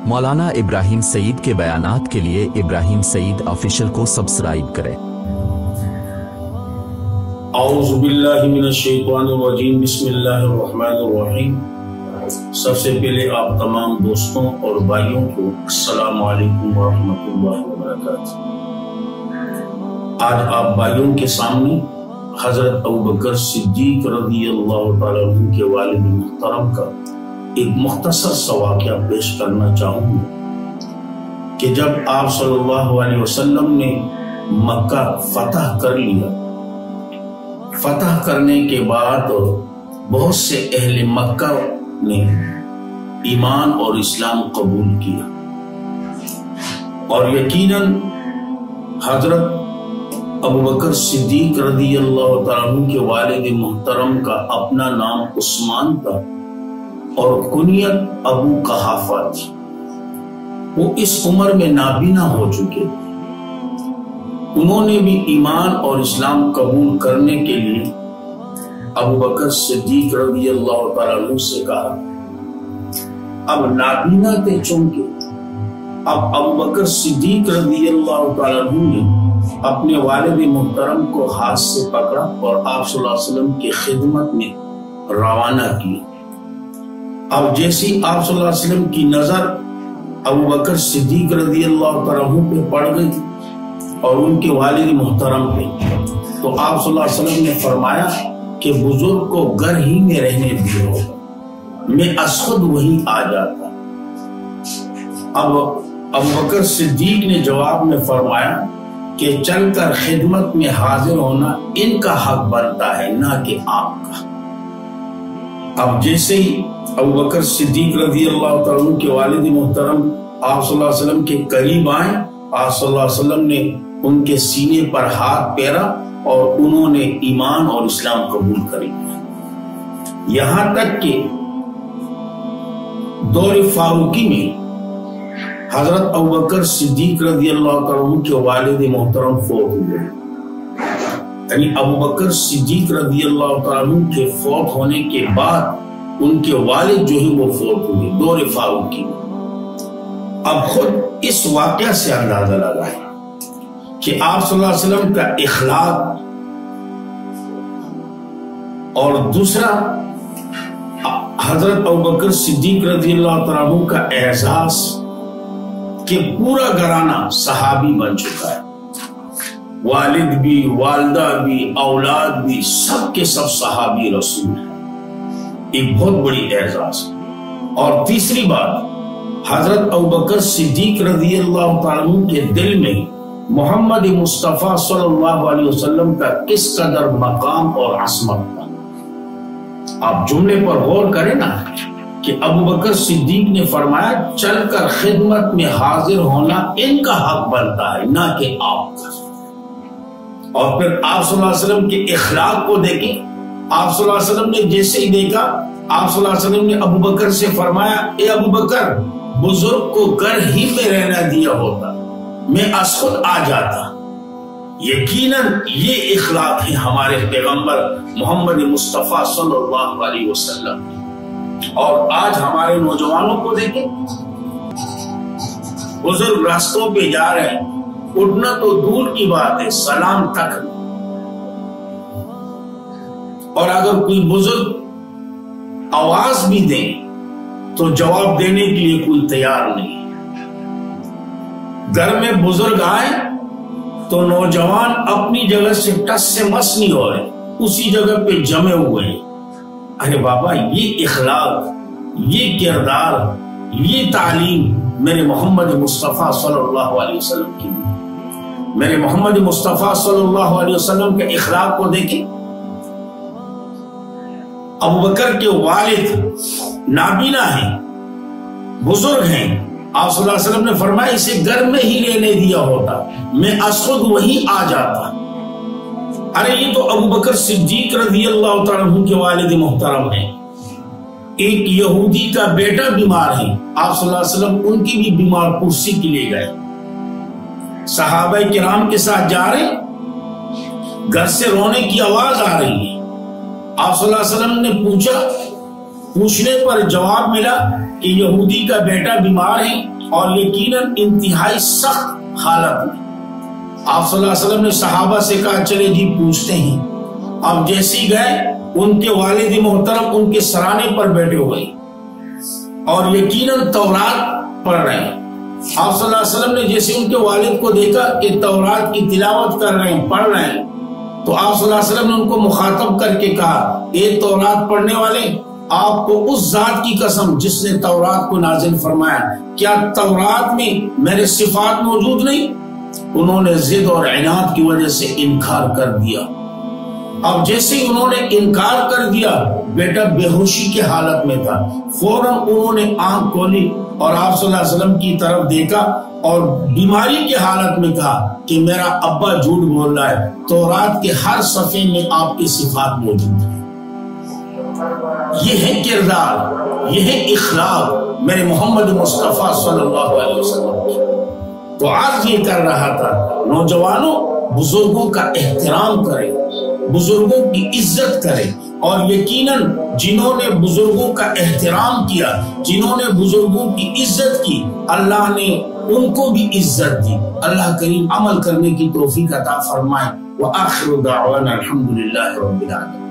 مولانا ابراہیم سعید کے بیانات کے لیے ابراہیم سعید آفیشل کو سبسکرائب کریں۔ اعوذ باللہ من الشیطان الرجیم، بسم اللہ الرحمن الرحیم۔ سب سے پہلے آپ تمام دوستوں اور بھائیوں کو السلام علیکم ورحمۃ اللہ وبرکاتہ۔ آج آپ بھائیوں کے سامنے حضرت ابوبکر صدیق رضی اللہ تعالیٰ عنہ کے والد محترم کا ایک مختصر سا واقعہ پیش کرنا چاہوں گا کہ جب آپ صلی اللہ علیہ وسلم نے مکہ فتح کر لیا، فتح کرنے کے بعد بہت سے اہل مکہ نے ایمان اور اسلام قبول کیا، اور یقیناً حضرت ابوبکر صدیق رضی اللہ تعالیٰ عنہ کے والد محترم کا اپنا نام عثمان تھا اور کنیت ابو قحافہ تھی۔ وہ اس عمر میں نابینا ہو چکے تھے۔ انہوں نے بھی ایمان اور اسلام قبول کرنے کے لیے ابوبکر صدیق رضی اللہ تعالیٰ عنہ سے کہا۔ اب نابینا تھے چونکہ اب ابوبکر صدیق رضی اللہ تعالیٰ عنہ نے اپنے والد محترم کو ہاتھ سے پکڑا اور آپ صلی اللہ علیہ وسلم کی خدمت میں روانہ کیا۔ اب جیسی آپ صلی اللہ علیہ وسلم کی نظر ابوبکر صدیق رضی اللہ تعالیٰ عنہ پہ پڑ گئی اور ان کے والد محترم پہ، تو آپ صلی اللہ علیہ وسلم نے فرمایا کہ بزرگ کو گھر ہی میں رہنے دیا ہوگا، میں خود وہی آ جاتا۔ اب ابوبکر صدیق نے جواب میں فرمایا کہ چل کر خدمت میں حاضر ہونا ان کا حق بنتا ہے، نہ کہ آپ کا۔ اب جیسے ہی ابوبکر صدیق رضی اللہ تعالیٰ عنہ کے والد محترم آپ صلی اللہ علیہ وسلم کے قریب آئے، آپ صلی اللہ علیہ وسلم نے ان کے سینے پر ہاتھ پھیرا اور انہوں نے ایمان اور اسلام قبول کر لیا۔ یہاں تک کہ دور فاروقی میں حضرت ابوبکر صدیق رضی اللہ تعالیٰ عنہ کے والد محترم فوت ہوئے، یعنی ابوبکر صدیق رضی اللہ تعالیٰ عنہ کے فوت ہونے کے بعد ان کے والد جو ہے وہ فوت ہوئے دور فاروقی میں۔ اب خود اس واقعہ سے اندازہ لگائیں کہ آپ صلی اللہ علیہ وسلم کا اخلاق اور دوسرا حضرت ابوبکر صدیق رضی اللہ تعالیٰ عنہ کا اعزاز کہ پورا گھرانہ صحابی بن چکا ہے، والد بھی، والدہ بھی، اولاد بھی، سب کے سب صحابی رسول ہیں، ایک بہت بڑی اعزاز۔ اور تیسری بات، حضرت ابوبکر صدیق رضی اللہ تعالیٰ عنہ کے دل میں محمد مصطفیٰ صلی اللہ علیہ وسلم کا کس قدر مقام اور عظمت تھا۔ آپ جملے پر غور کریں نا کہ ابوبکر صدیق نے فرمایا چل کر خدمت میں حاضر ہونا ان کا حق بنتا ہے، نہ کہ آپ کا۔ اور پھر آپ صلی اللہ علیہ وسلم کے اخلاق کو دیکھیں، آپ صلی اللہ علیہ وسلم نے جیسے ہی دیکھا، آپ صلی اللہ علیہ وسلم نے ابوبکر سے فرمایا، اے ابوبکر، بزرگ کو گھر ہی میں رہنا دیا ہوتا، میں خود آ جاتا۔ یقیناً یہ اخلاق ہے ہمارے پیغمبر محمد مصطفیٰ صلی اللہ علیہ وسلم۔ اور آج ہمارے نوجوانوں کو دیکھیں، بزرگ راستوں پہ جا رہے ہیں، اٹھنا تو دور کی بات ہے، سلام تک نہیں، اور اگر کوئی بزرگ آواز بھی دیں تو جواب دینے کے لیے کوئی تیار نہیں۔ گھر میں بزرگ آئے تو نوجوان اپنی جگہ سے ٹس سے مس نہیں ہو رہے، اسی جگہ پہ جمے ہوئے ہیں۔ ارے بابا، یہ اخلاق، یہ کردار، یہ تعلیم میرے محمد مصطفیٰ صلی اللہ علیہ وسلم کی، میرے محمد مصطفیٰ صلی اللہ علیہ وسلم کے اخلاق کو دیکھیں۔ ابوبکر کے والد نابینا ہیں، بزرگ ہیں، آپ صلی اللہ علیہ وسلم نے فرمایا اسے گھر میں ہی رہنے دیا ہوتا، میں خود وہی آ جاتا۔ ارے یہ تو ابوبکر صدیق رضی اللہ تعالیٰ عنہ کے والد محترم ہیں۔ ایک یہودی کا بیٹا بیمار ہے، آپ صلی اللہ علیہ وسلم ان کی بھی بیمار پرسی کے لیے گئے، صحابہ کرام کے ساتھ جا رہے، گھر سے رونے کی آواز آ رہی ہے۔ آپ صلی اللہ علیہ وسلم نے پوچھا، پوچھنے پر جواب ملا کہ یہودی کا بیٹا بیمار ہے اور یقیناً انتہائی سخت حالت میں۔ آپ صلی اللہ علیہ وسلم نے صحابہ سے کہا چلے جی پوچھتے ہیں۔ اب جیسی گئے ان کے والد محترم ان کے سرانے پر بیٹھے ہوئے اور یقیناً تورات پڑھ رہے ہیں۔ آپ صلی اللہ علیہ وسلم نے جیسے ان کے والد کو دیکھا کہ تورات کی تلاوت کر رہے ہیں، پڑھ رہے ہیں، تو آپ صلی اللہ علیہ وسلم نے ان کو مخاطب کر کے کہا اے تورات پڑھنے والے، آپ کو اس ذات کی قسم جس نے تورات کو نازل فرمایا، کیا تورات میں میرے صفات موجود نہیں؟ انہوں نے ضد اور عناد کی وجہ سے انکار کر دیا۔ اب جیسے انہوں نے انکار کر دیا، بیٹا بے ہوشی کی حالت میں تھا، فوراً انہوں نے آنکھ کھولی اور آپ صلی اللہ علیہ وسلم کی طرف دیکھا اور بیماری کی حالت میں کہا کہ میرا ابا جھوٹ بول رہا ہے، تورات کے ہر صفحے میں آپ کی صفات موجود ہیں۔ یہ ہے کردار، یہ ہے اخلاق میرے محمد مصطفیٰ صلی اللہ علیہ وسلم کی۔ تو آج یہ کر رہا تھا، نوجوانوں بزرگوں کا احترام کریں، بزرگوں کی عزت کریں، اور یقیناً جنہوں نے بزرگوں کا احترام کیا، جنہوں نے بزرگوں کی عزت کی، اللہ نے ان کو بھی عزت دی۔ اللہ کریم عمل کرنے کی توفیق عطا فرمائے۔ وآخر دعوانا الحمدللہ رب العالمین۔